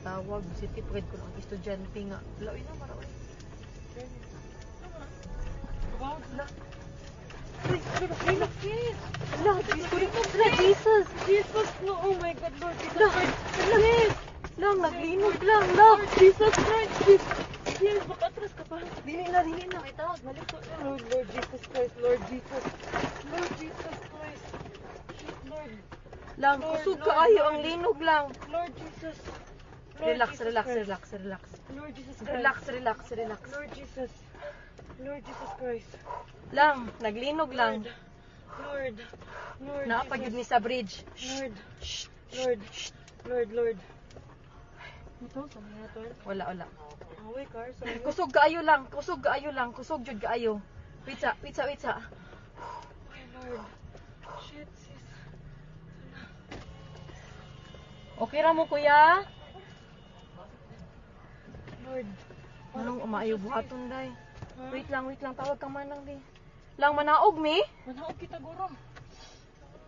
tawag city pagid ko ang estudyante nga. Laoy na mara oy. Jesus! Jesus! No, oh my God, Lord Jesus Christ! Lang, naglinog lang, lang! Jesus Christ! Yes, makatras ka pa. Dili na. Ay, tawag, balik ko. Lord Jesus Christ, Lord Jesus. Lord Jesus Christ. Lord. Lang, Lord, kusog Lord, kaayo, Lord. ang linog lang. Lord Jesus. Lord Relax, Jesus relax, Christ. relax, relax. Lord Jesus Christ. Relax, relax, relax. Lord Jesus. Lord Jesus Christ. Lang, naglinog lang. Lord. Lord Naapagid ni Jesus. sa bridge. Lord. Lord. Ito, sa mga ito. Wala. Away, car. Sorry. Kusog kaayo lang, kusog jud kaayo. Wait sa. Ay, Lord. Shit, sis. Okay ra mo kuya? Lord. Anong umaayo buhaton day? Huh? Wait lang, tawag ka manang di. Lang manaog mi? Manaog kita, guro.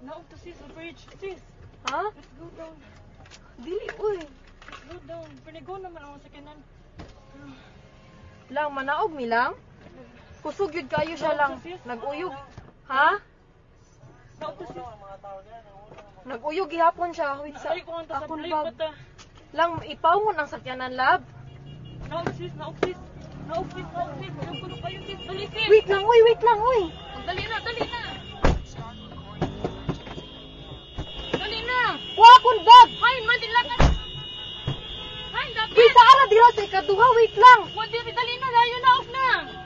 Naog to sis, the bridge. Sis, Ha? let's go down. Dili uy. Let's go down. Panigo naman ang sakinan. Lang manaog mi lang? Kusog yun kayo siya lang. Naguyog. Ha? Naog to sis. Naguyog gihapon siya. Wait sa. Ay, kung ang Akong tasabli bag. pa ta. Lang ipawon ang sakyanan lab. Naog sis. Naog sis. Yung puno kayo sis. Dali sis. Wait lang uy. Dali na. Dali na. Wa akong bag. Hay, madilakan. Hay, dapat. Wait sa ara dira sa ikaduha. Wait lang. Dali na. Layo na. Off na.